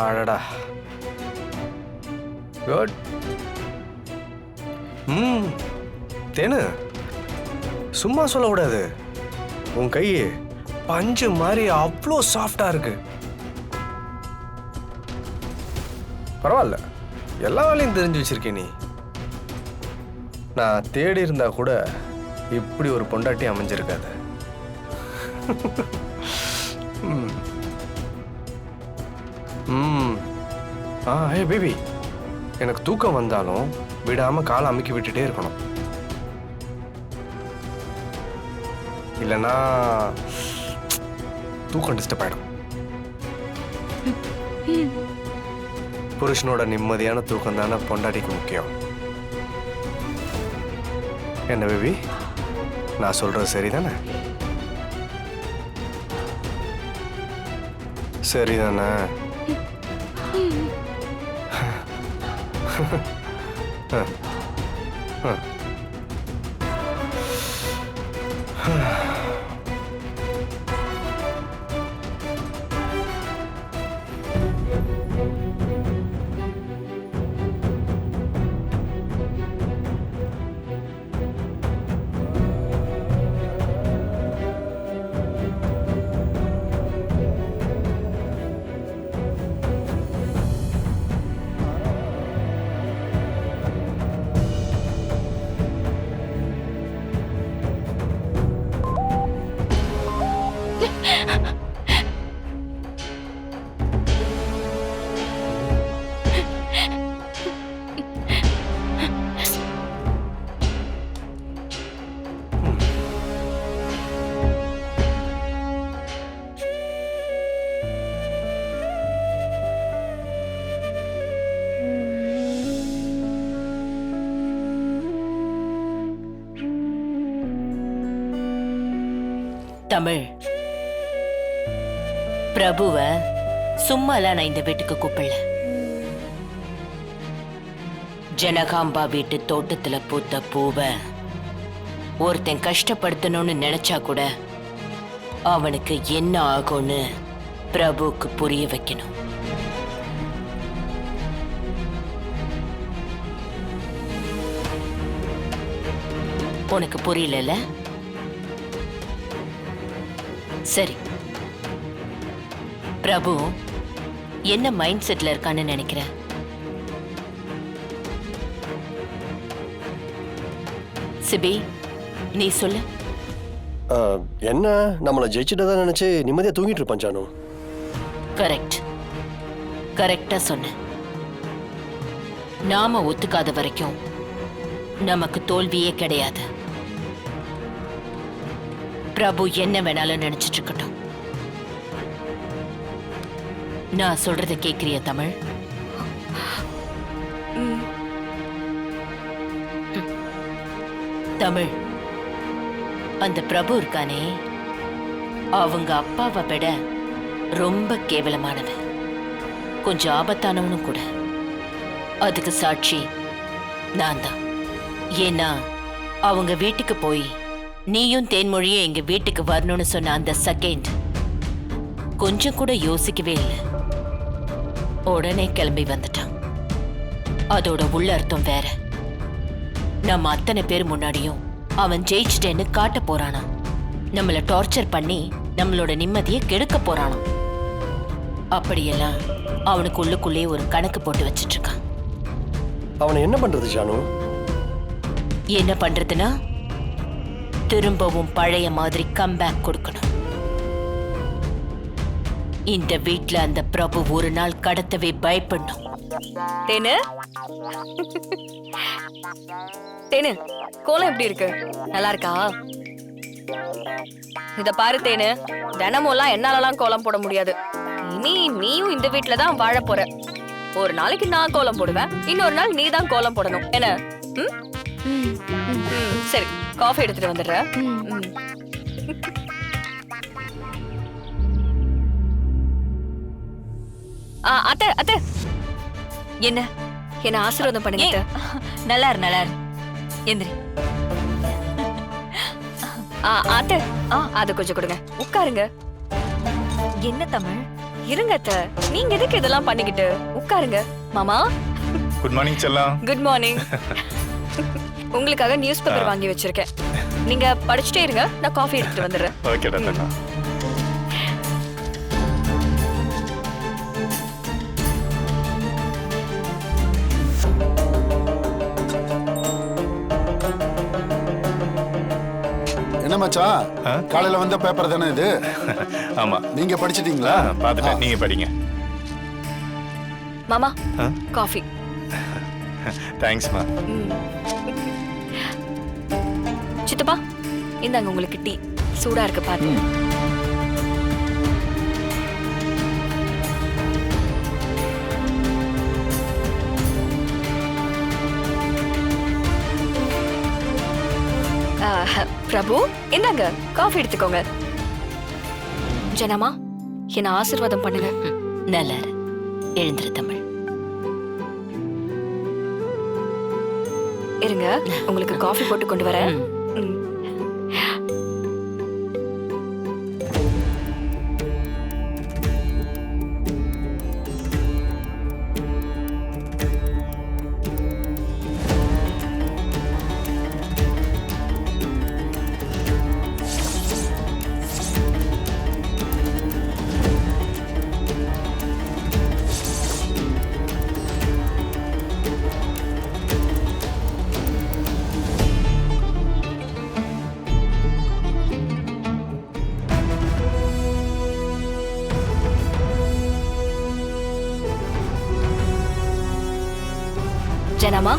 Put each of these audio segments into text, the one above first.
அடடா குட். தேனு சும்மா சொல்லக்கூடாது. உன் கை பஞ்சு மாதிரி அவ்வளோ சாஃப்டா இருக்கு. பரவாயில்ல, எல்லா வேலையும் தெரிஞ்சு வச்சிருக்கேன் நீ. நான் தேடி இருந்தா கூட இப்படி ஒரு பொண்டாட்டி அமைஞ்சிருக்காது. ஹே பேபி, எனக்கு தூக்கம் வந்தாலும் விடாம காலை அமுக்கி விட்டுட்டே இருக்கணும். இல்லைன்னா தூக்கம் டிஸ்டர்ப் ஆயிடும். புருஷனோட நிம்மதியான தூக்கம் தானே பொண்டாட்டிக்கு முக்கியம். என்ன பேபி, நான் சொல்றது சரிதானே? சரிதானே? தமிழ், பிரபுவ சும்மாலாம் நான் இந்த வீட்டுக்கு கூப்பிடல. ஜனகாம்பா வீட்டு தோட்டத்துல பூத்த பூவை ஒருத்தன் கஷ்டப்படுத்தணும்னு நினைச்சா கூட அவனுக்கு என்ன ஆகும்னு பிரபுக்கு புரிய வைக்கணும். உனக்கு புரியல? சரி, பிரபு என்ன மைண்ட் செட்ல இருக்கான்னு நினைக்கிற? சிபி, நீ சொல்லு. என்ன, நம்மள ஜெயிச்சுட்டதா நினைச்சு நிம்மதியா தூங்கிட்டு இருப்பான் ஜானு. கரெக்ட், கரெக்டா சொன்ன. நாம ஒத்துக்காத வரைக்கும் நமக்கு தோல்வியே கிடையாது. பிரபு என்ன வேணாலும் நினைச்சிட்டு இருக்கட்டும். நான் சொல்றத கேக்குறிய தமிழ்? தமிழ், அந்த பிரபு இருக்கானே, அவங்க அப்பாவை விட ரொம்ப கேவலமானவன், கொஞ்சம் ஆபத்தானவனும் கூட. அதுக்கு சாட்சி நான் தான். ஏன்னா அவங்க வீட்டுக்கு போய் நீயும் தேன்மொழியும் எங்க வீட்டுக்கு வரணும்னு சொன்ன அந்த செகண்ட் கொஞ்சம் கூட யோசிக்கவே இல்லை. உடனே கிளம்பி வந்துட்டான். அதோட உள்ள அர்த்தம் வேற. நம்ம அத்தனை பேர் முன்னாடியும் அவன் ஜெயிச்சிட்டேன்னு காட்ட போறானா. நம்மள டார்ச்சர் பண்ணி நம்மளோட நிம்மதியை கெடுக்க போறானா. அப்படியெல்லாம் அவனுக்கு உள்ளுக்குள்ளே ஒரு கணக்கு போட்டு வச்சிட்டு இருக்கான். அவனை என்ன பண்றது ஜானு? என்ன பண்றதுன்னா, திரும்பவும் பழைய மாதிரி கம்பேக் கொடுக்கணும். இந்த வீட்ல அந்த பிரபு ஒரு நாள் கடத்தவே பயப்படணும். தேனு, தேனு, கோலம் எப்படி இருக்கு? நல்லா இருக்கா? இத பாரு தேனு, தினமும்லாம் என்னாலலாம் கோலம் போட முடியாது. இனி நீயும் இந்த வீட்ல தான் வாழ போற. ஒரு நாளைக்கு நான் கோலம் போடுவேன், இன்னொரு நாள் நீ தான் கோலம் போடணும். என்ன? சரி, காஃபி எடுத்துட்டு வந்துடுறேன். அத்தை, அத்தை, என்ன ஆசீர்வாதம் பண்ணுங்க. நல்லா இரு, நல்லா இரு. எந்திரி. அத்தை அது கொஞ்சம் கொடுங்க, உட்காருங்க. என்ன தமிழ்? இருங்க அத்தை, நீங்க எதுக்கு இதெல்லாம் பண்ணிக்கிட்டு? உட்காருங்க. மாமா குட் மார்னிங் செல்லம். Good morning. உங்களுக்காக நியூஸ் பேப்பர் வாங்கி வச்சிருக்கேன். நீங்க படிச்சுட்டே இருங்க, நான் காஃபி எடுத்துட்டு வந்துடுறேன். ஓகேடா தண்ணா. என்ன மச்சான், காலையில வந்த பேப்பர் தானே இது? ஆமா. நீங்க படிச்சிட்டீங்களா? பார்த்துட்டேன், நீங்க படிங்க. மாமா காஃபி. தேங்க்ஸ்மா. சித்தப்பா இந்தாங்க உங்களுக்கு டீ. சூடா இருக்கு பாத்து. பிரபு இந்தாங்க காஃபி எடுத்துக்கோங்க. ஜனமா என்ன ஆசீர்வாதம் பண்ணுங்க. நல்லா இரு. எழுந்திரு தமிழ். இருங்க, உங்களுக்கு காஃபி போட்டு கொண்டு வரேன். ஜனமா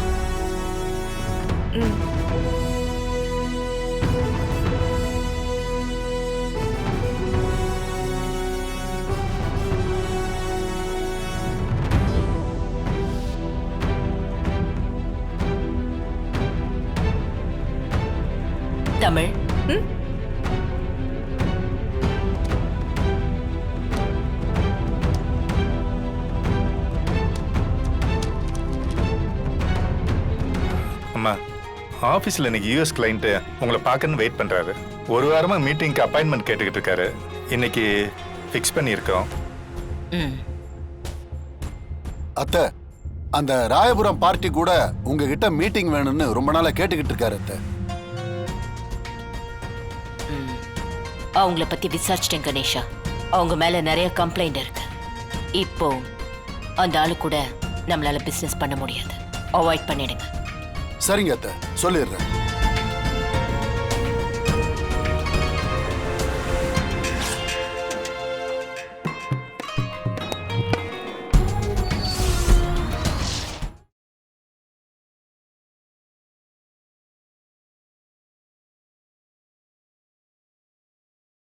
தமிழ். அம்மா, ஆஃபீஸில் இன்னைக்கு யூஎஸ் கிளைண்ட்டு உங்களை பார்க்கணுன்னு வெயிட் பண்ணுறாரு. ஒரு வாரமாக மீட்டிங்க்கு அப்பாயின்மெண்ட் கேட்டுக்கிட்டு இருக்காரு. இன்னைக்கு ஃபிக்ஸ் பண்ணியிருக்கோம். அத்தை, அந்த ராயபுரம் பார்ட்டி கூட உங்ககிட்ட மீட்டிங் வேணும்னு ரொம்ப நாளா கேட்டுக்கிட்டு இருக்காரு அத்தை. அவங்கள பத்தி விசாரிச்சிட்டேன் கணேஷா. அவங்க மேல நிறைய கம்ப்ளைண்ட் இருக்கு. இப்போ அந்த ஆளு கூட நம்மளால பிசினஸ் பண்ண முடியாது. அவாய்ட் பண்ணிடுங்க. சரிங்க அத்தை, சொல்லிடுறேன்.